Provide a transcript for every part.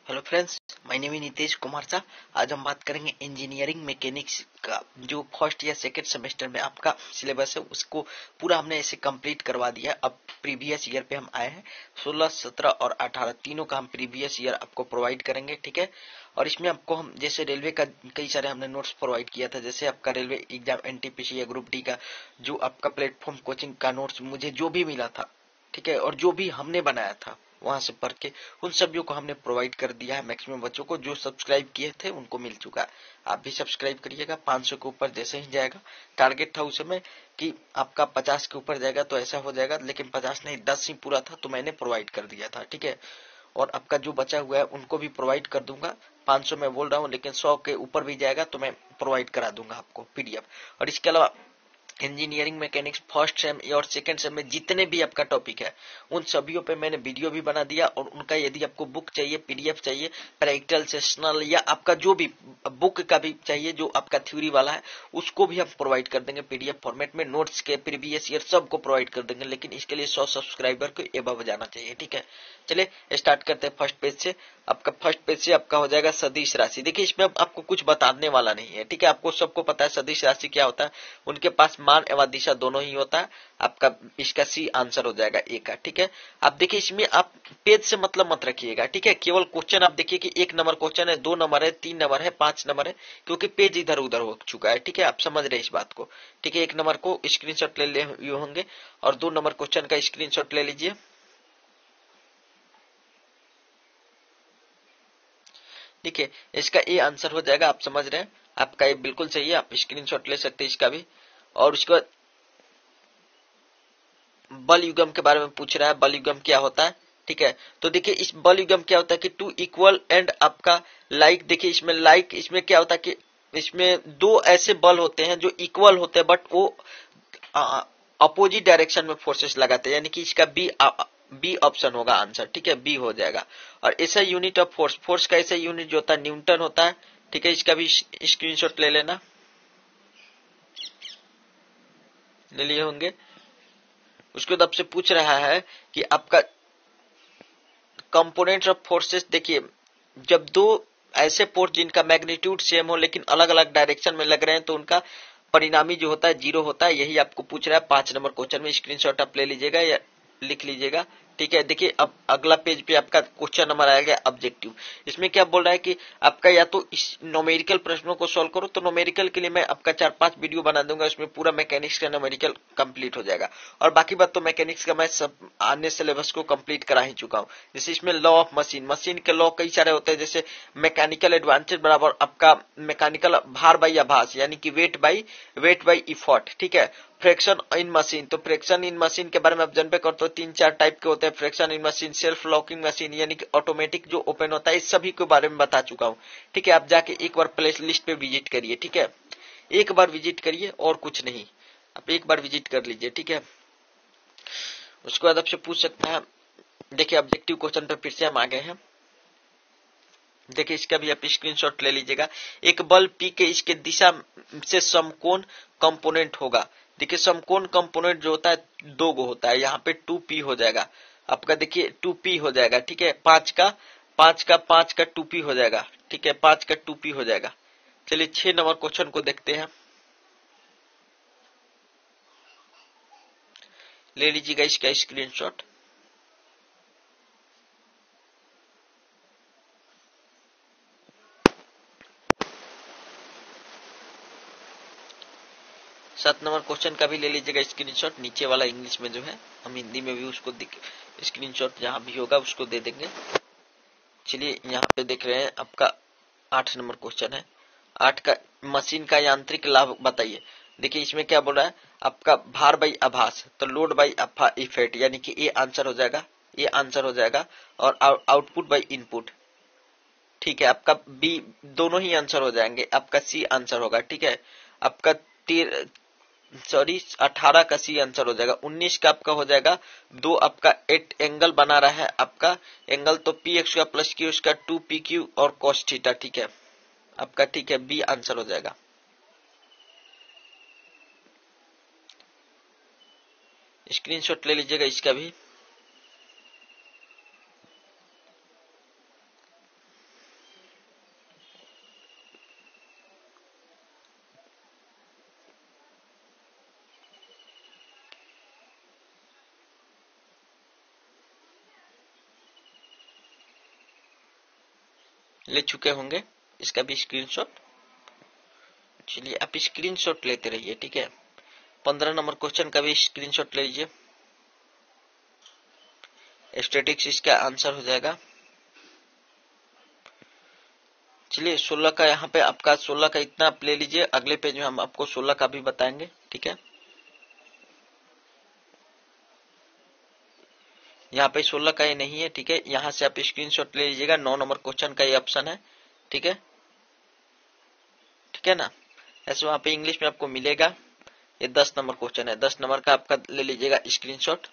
Hello friends, my name है नीतीश कुमार सा। आज हम बात करेंगे इंजीनियरिंग मैकेनिक्स का। जो फर्स्ट या सेकंड सेमेस्टर में आपका सिलेबस है उसको पूरा हमने ऐसे कंप्लीट करवा दिया। अब प्रीवियस ईयर पे हम आए हैं। 16, 17 और 18 तीनों का हम प्रीवियस ईयर आपको प्रोवाइड करेंगे, ठीक है। और इसमें आपको हम जैसे रेलवे का कई सारे हमने नोट्स प्रोवाइड किया था, जैसे आपका रेलवे एग्जाम एनटीपीसी या ग्रुप डी का जो आपका प्लेटफॉर्म कोचिंग का नोट्स मुझे जो भी मिला था, ठीक है, और जो भी हमने बनाया था वहां से पढ़ के उन सभी को हमने प्रोवाइड कर दिया है। मैक्सिमम बच्चों को जो सब्सक्राइब किए थे उनको मिल चुका है। आप भी सब्सक्राइब करिएगा। 500 के ऊपर जैसे ही जाएगा, टारगेट था उस समय कि आपका 50 के ऊपर जाएगा तो ऐसा हो जाएगा, लेकिन 50 नहीं 10 ही पूरा था तो मैंने प्रोवाइड कर दिया था, ठीक है। और आपका जो बचा हुआ है उनको भी प्रोवाइड कर दूंगा। 500 मैं बोल रहा हूँ, लेकिन 100 के ऊपर भी जाएगा तो मैं प्रोवाइड करा दूंगा आपको पीडीएफ। और इसके अलावा इंजीनियरिंग मैकेनिक्स फर्स्ट सेम और सेकंड सेम में जितने भी आपका टॉपिक है उन सभीयों पे मैंने वीडियो भी बना दिया। और उनका यदि आपको बुक चाहिए, पीडीएफ चाहिए, प्रैक्टिकल सेशनल या आपका जो भी बुक का भी चाहिए जो आपका थ्योरी वाला है उसको भी हम प्रोवाइड कर देंगे पीडीएफ फॉर्मेट में। नोट्स के प्रीवियस ईयर सबको प्रोवाइड कर देंगे, लेकिन इसके लिए 100 सब्सक्राइबर को एबव जाना चाहिए, ठीक है। चलिए स्टार्ट करते हैं फर्स्ट पेज से। आपका फर्स्ट पेज से आपका हो जाएगा सदिश राशि। देखिए इसमें आपको कुछ बताने वाला नहीं है, ठीक है। आपको सबको पता है सदिश राशि क्या होता है। उनके पास मान एवं दिशा दोनों ही होता है। आपका इसका सी आंसर हो जाएगा ए का, ठीक है। आप देखिए इसमें आप पेज से मतलब मत रखिएगा, ठीक है। केवल क्वेश्चन आप देखिए कि 1 नंबर क्वेश्चन है, 2 नंबर है, 3 नंबर है, 5 नंबर है, क्योंकि पेज इधर उधर हो चुका है, ठीक है। आप समझ रहे हैं इस बात को, ठीक है। 1 नंबर को स्क्रीनशॉट ले लिए होंगे और 2 नंबर क्वेश्चन का स्क्रीनशॉट ले लीजिए। ठीक है, इसका ए आंसर हो जाएगा। आप समझ रहे हैं, आपका ये बिल्कुल सही है। आप स्क्रीनशॉट ले सकते हैं इसका भी। और उसके बाद बल युगम के बारे में पूछ रहा है, बल युगम क्या होता है, ठीक है। तो देखिए इस बल युगम क्या होता है कि टू इक्वल एंड आपका लाइक, देखिए इसमें लाइक, इसमें क्या होता है कि इसमें दो ऐसे बल होते हैं जो इक्वल होते हैं बट वो अपोजिट डायरेक्शन में फोर्सेस लगाते हैं, यानी कि इसका बी ऑप्शन होगा आंसर, ठीक है। बी हो जाएगा। और ऐसा यूनिट ऑफ फोर्स, फोर्स का ऐसा यूनिट जो होता है न्यूटन होता है, ठीक है। इसका भी स्क्रीनशॉट ले लेना, ले लिए होंगे। उसके बाद आपसे पूछ रहा है कि आपका कंपोनेंट्स ऑफ फोर्सेस, देखिए जब दो ऐसे फोर्स जिनका मैग्नीट्यूड सेम हो लेकिन अलग अलग डायरेक्शन में लग रहे हैं तो उनका परिणामी जो होता है 0 होता है। यही आपको पूछ रहा है 5 नंबर क्वेश्चन में। स्क्रीनशॉट आप ले लीजिएगा या लिख लीजिएगा, ठीक है। देखिए अब अगला पेज पे आपका क्वेश्चन नंबर आएगा ऑब्जेक्टिव। इसमें क्या बोल रहा है कि आपका या तो इस न्यूमेरिकल प्रश्नों को सॉल्व करो, तो न्यूमेरिकल के लिए मैं आपका 4-5 वीडियो बना दूंगा, उसमें पूरा मैकेनिक्स का न्यूमेरिकल कंप्लीट हो जाएगा। और बाकी बात तो मैकेनिक्स का मैं सब अन्य सिलेबस को कंप्लीट करा ही चुका हूँ। जैसे इसमें लॉ ऑफ मशीन, मशीन के लॉ कई सारे होते हैं, जैसे मैकेनिकल एडवांटेज बराबर आपका मैकेनिकल भार बाई आभास, यानी कि वेट बाई इफर्ट, ठीक है। फ्रैक्शन इन मशीन, तो फ्रैक्शन इन मशीन के बारे में आप जानते करते हो 3-4 टाइप के होते हैं fraction in machine. Self locking machine यानी कि ऑटोमेटिक जो ओपन होता है, इस सभी के बारे में बता चुका हूँ, ठीक है। आप जाके एक बार प्ले लिस्ट पे विजिट करिए, ठीक है। एक बार विजिट करिए और कुछ नहीं, आप एक बार विजिट कर लीजिए, ठीक है। उसके बाद आपसे पूछ सकते हैं, देखिए ऑब्जेक्टिव क्वेश्चन पे फिर से हम आ गए हैं। देखिए इसका भी आप स्क्रीनशॉट ले लीजिएगा। एक बल पी के इसके दिशा से समकोण कंपोनेंट होगा। देखिए समकोण कंपोनेंट जो होता है 2 गो होता है, यहाँ पे 2p हो जाएगा आपका। देखिए 2p हो जाएगा, ठीक है। 5 का 2p हो जाएगा, ठीक है। 5 का 2p हो जाएगा। चलिए 6 नंबर क्वेश्चन को देखते हैं, ले लीजिएगा इसका स्क्रीनशॉट। 7 नंबर क्वेश्चन का भी ले लीजिएगा स्क्रीनशॉट। नीचे वाला इंग्लिश में जो है, हम हिंदी में भी उसको स्क्रीनशॉट जहां भी होगा उसको दे देंगे। चलिए यहाँ पे देख रहे हैं आपका 8 नंबर क्वेश्चन है। 8 का मशीन का यांत्रिक लाभ बताइए। देखिए इसमें क्या बोल रहा है, आपका भार बाई आभास, तो लोड बाई इफेक्ट, यानी कि ये आंसर हो जाएगा, ये आंसर हो जाएगा। और आउटपुट बाई इनपुट, ठीक है। आपका बी दोनों ही आंसर हो जाएंगे, आपका सी आंसर होगा, ठीक है। आपका 18 का सी आंसर हो जाएगा। 19 का आपका हो जाएगा, दो आपका एट एंगल बना रहा है आपका एंगल, तो पी एक्स का प्लस क्यू उसका 2pq और cos थीटा, ठीक है आपका, ठीक है। बी आंसर हो जाएगा। स्क्रीनशॉट ले लीजिएगा इसका भी। ले चुके होंगे इसका भी स्क्रीनशॉट। चलिए आप स्क्रीनशॉट लेते रहिए, ठीक है। 15 नंबर क्वेश्चन का भी स्क्रीनशॉट ले लीजिए। स्टैटिक्स इसका आंसर हो जाएगा। चलिए 16 का यहाँ पे आपका 16 का इतना आप ले लीजिए, अगले पेज में हम आपको 16 का भी बताएंगे, ठीक है। यहाँ पे 16 का ये नहीं है, ठीक है। यहाँ से आप स्क्रीनशॉट ले लीजिएगा। 9 नंबर क्वेश्चन का ये ऑप्शन है, ठीक है, ठीक है ना। ऐसे वहां पे इंग्लिश में आपको मिलेगा। ये 10 नंबर क्वेश्चन है, 10 नंबर का आपका ले लीजिएगा स्क्रीनशॉट।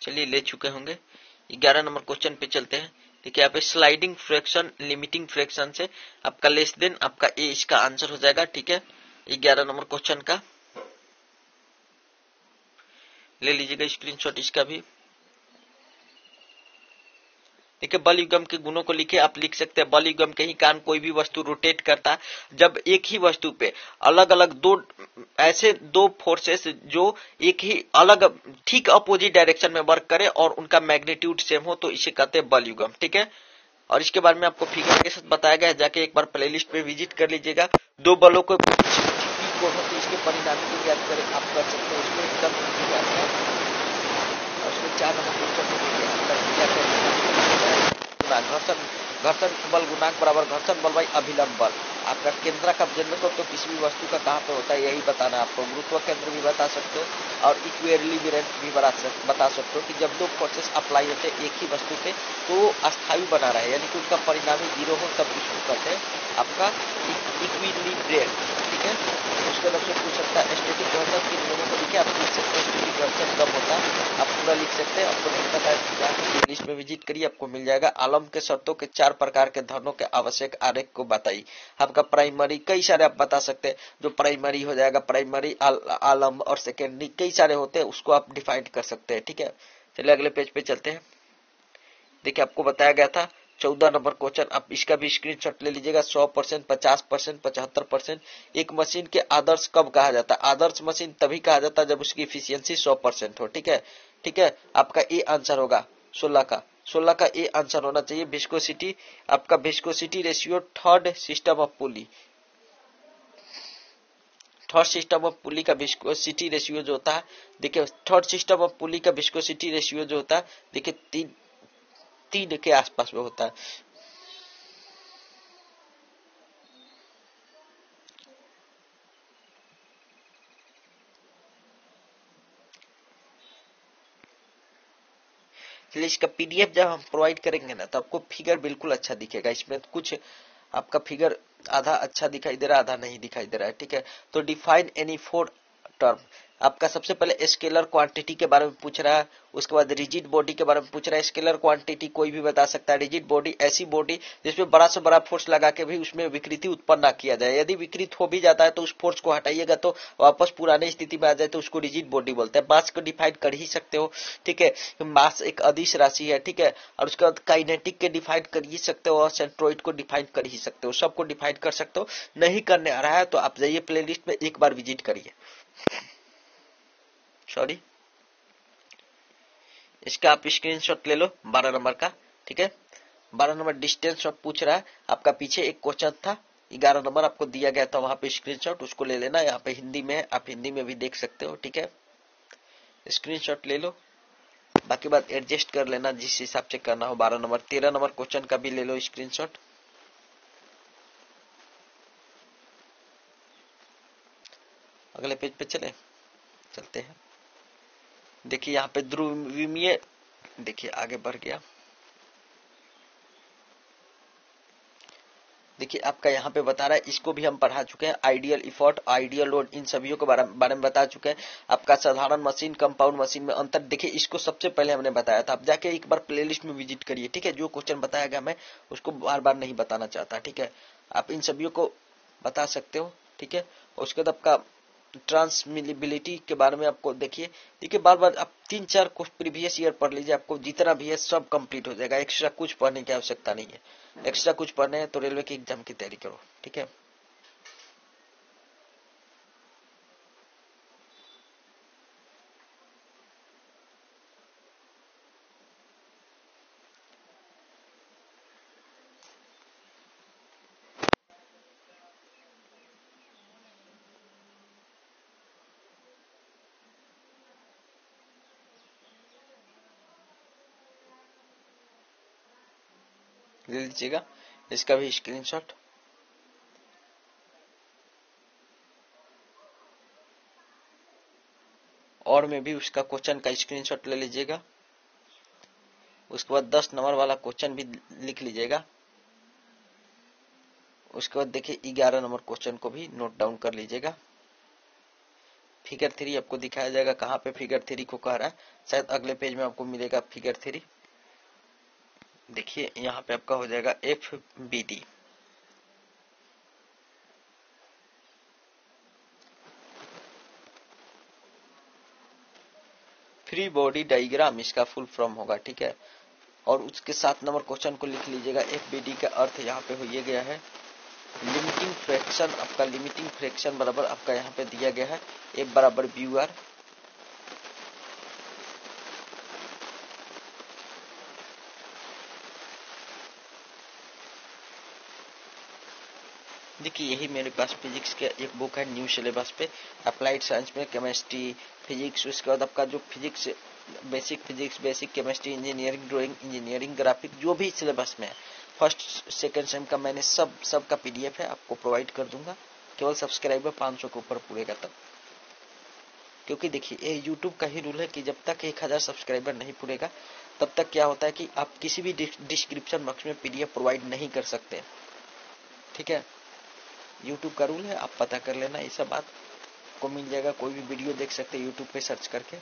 चलिए ले चुके होंगे। 11 नंबर क्वेश्चन पे चलते हैं। देखिए यहाँ पे स्लाइडिंग फ्रैक्शन लिमिटिंग फ्रैक्शन से आपका लेस देन आपका ए इसका आंसर हो जाएगा, ठीक है। 11 नंबर क्वेश्चन का ले लीजिएगा स्क्रीनशॉट इसका भी। देखिए बल युग्म के गुणों को लिखे, आप लिख सकते हैं बल युग्म के ही कारण कोई भी वस्तु रोटेट करता है जब एक ही वस्तु पे अलग अलग दो फोर्सेस जो एक ही अलग ठीक अपोजिट डायरेक्शन में वर्क करे और उनका मैग्नीट्यूड सेम हो, तो इसे कहते हैं बल युग्म, ठीक है। और इसके बारे में आपको फिगर के साथ बताया गया है, जाके एक बार प्लेलिस्ट पे विजिट कर लीजिएगा। दो बलों को कोण हो तो इसके परिणामी को ज्ञात करें आप कर सकते हैं, उसमें एकदम ज्ञात है। और उसमें 4 नंबर क्वेश्चन घर्षण घर्षण बल गुणांक बराबर घर्षण बल बाई अभिलंब बल। आपका केंद्र का केंद्र तो किसी भी वस्तु का कहाँ पे होता है यही बताना है आपको। गुरुत्व केंद्र भी बता सकते हो और इक्विलिब्रियम भी बता सकते हो कि जब दो फोर्सेस अप्लाई होते हैं एक ही वस्तु पे तो अस्थायी बना रहा है, यानी कि उनका परिणामी 0 हो तब इसको कहते हैं आपका इक्विलिब्रियम, ठीक है। उसके बाद से पूछ सकता है स्टैटिक घर्षण के नियमों को लिखे, आप लिख सकते हैं स्टैटिक घर्षण कब होता है, आप पूरा लिख सकते हैं। आपको नहीं पता है जाकर लिस्ट में विजिट करिए, आपको मिल जाएगा। आलम के शर्तों के 4 प्रकार के धनों के आवश्यक आरेख को बताइए। आपका प्राइमरी कई सारे आप बता सकते हैं, जो प्राइमरी हो जाएगा प्राइमरी आलम और सेकेंडरी कई सारे होते हैं, उसको आप डिफाइन कर सकते हैं, ठीक है। चलिए अगले पेज पे चलते हैं। देखिए आपको बताया गया था 14 नंबर क्वेश्चन, आप इसका भी स्क्रीनशॉट ले लीजिएगा। 100%, 50%, 75%। एक मशीन के आदर्श कब कहा जाता है? आदर्श मशीन तभी कहा जाता है जब उसकी इफिशियंसी 100% हो, ठीक है, ठीक है। आपका ए आंसर होगा 16 का। 16 का ए आंसर होना चाहिए। विस्कोसिटी, आपका viscosity ratio third system of pulley, third system of pulley का विस्कोसिटी रेशियो जो होता है, देखिए थर्ड सिस्टम ऑफ पुली का विस्कोसिटी रेशियो जो होता है, देखिए 3 के आसपास में होता है। इसलिए इसका पीडीएफ जब हम प्रोवाइड करेंगे ना तो आपको फिगर बिल्कुल अच्छा दिखेगा। इसमें कुछ आपका फिगर आधा अच्छा दिखाई दे रहा है, आधा नहीं दिखाई दे रहा है, ठीक है। तो डिफाइन एनी 4 टर्म, आपका सबसे पहले स्केलर क्वांटिटी के बारे में पूछ रहा है, उसके बाद रिजिड बॉडी के बारे में पूछ रहा है। स्केलर क्वांटिटी कोई भी बता सकता है, रिजिड बॉडी ऐसी बॉडी जिसमें बड़ा से बड़ा फोर्स लगा के भी उसमें विकृति उत्पन्न ना किया जाए। यदि विकृत हो भी जाता है तो उस फोर्स को हटाइएगा तो वापस पुरानी स्थिति में आ जाए तो उसको रिजिड बॉडी बोलते हैं। मास को डिफाइन कर ही सकते हो, ठीक है। मास एक अदिश राशि है, ठीक है। और उसके बाद काइनेटिक के डिफाइन कर ही सकते हो और सेंट्रोइड को डिफाइन कर ही सकते हो, सबको डिफाइन कर सकते हो। नहीं करने आ रहा है तो आप जाइए प्लेलिस्ट में एक बार विजिट करिए। सॉरी, इसका आप स्क्रीनशॉट ले लो 12 नंबर का, ठीक है। 12 नंबर डिस्टेंस शॉट पूछ रहा है, आपका पीछे एक क्वेश्चन था 11 नंबर आपको दिया गया था, वहां पे स्क्रीनशॉट उसको ले लेना। यहाँ पे हिंदी में है, आप हिंदी में भी देख सकते हो, ठीक है। स्क्रीनशॉट ले लो, बाकी बात एडजस्ट कर लेना जिस हिसाब से करना हो। 12 नंबर 13 नंबर क्वेश्चन का भी ले लो स्क्रीनशॉट। अगले पेज पे चलते हैं। देखिए यहाँ पे ध्रुवीय, देखिए आगे बढ़ गया। देखिए आपका यहाँ पे बता रहा है, इसको भी हम पढ़ा चुके हैं। आइडियल इफोर्ट, आइडियल लोड, इन सभी के बारे में बता चुके हैं। आपका साधारण मशीन कंपाउंड मशीन में अंतर, देखिए इसको सबसे पहले हमने बताया था। आप जाके एक बार प्लेलिस्ट में विजिट करिए, ठीक है। जो क्वेश्चन बताया गया मैं उसको बार बार नहीं बताना चाहता, ठीक है। आप इन सभी को बता सकते हो, ठीक है। उसके बाद आपका ट्रांसमिलिबिलिटी के बारे में आपको देखिए बार बार आप 3-4 प्रीवियस ईयर पढ़ लीजिए, आपको जितना भी है सब कंप्लीट हो जाएगा। एक्स्ट्रा कुछ पढ़ने की आवश्यकता नहीं है। एक्स्ट्रा कुछ पढ़ने हैं तो रेलवे की एग्जाम की तैयारी करो, ठीक है। ले लीजिएगा, इसका भी स्क्रीनशॉट। और में भी उसका क्वेश्चन का स्क्रीनशॉट ले लीजिएगा। उसके बाद 10 नंबर वाला क्वेश्चन भी लिख लीजिएगा। उसके बाद देखिए 11 नंबर क्वेश्चन को भी नोट डाउन कर लीजिएगा। फिगर 3 आपको दिखाया जाएगा कहाँ पे फिगर 3 को कह रहा है, शायद अगले पेज में आपको मिलेगा फिगर 3। देखिए यहाँ पे आपका हो जाएगा FBD। फ्री बॉडी डायग्राम इसका फुल फॉर्म होगा, ठीक है। और उसके 7 नंबर क्वेश्चन को लिख लीजिएगा। FBD का अर्थ यहाँ पे हो गया है लिमिटिंग फ्रैक्शन। आपका लिमिटिंग फ्रैक्शन बराबर आपका यहाँ पे दिया गया है F बराबर BUR। देखिए यही मेरे पास फिजिक्स का एक बुक है न्यू सिलेबस पे, अप्लाइड साइंस में केमिस्ट्री फिजिक्स। उसके बाद आपका जो physics, basic chemistry, engineering drawing, engineering graphic, जो भी सिलेबस में है फर्स्ट सेकंड सेम का मैंने सब का PDF है आपको प्रोवाइड कर दूंगा। केवल सब्सक्राइबर 500 के ऊपर पूरेगा तब। क्योंकि देखिए ये यूट्यूब का ही रूल है कि जब तक 1000 सब्सक्राइबर नहीं पूरेगा तब तक क्या होता है कि आप किसी भी डिस्क्रिप्शन बॉक्स में PDF प्रोवाइड नहीं कर सकते, ठीक है। यूट्यूब का रूल है, आप पता कर लेना, ये सब बात को मिल जाएगा। कोई भी वीडियो देख सकते हैं यूट्यूब पे सर्च करके।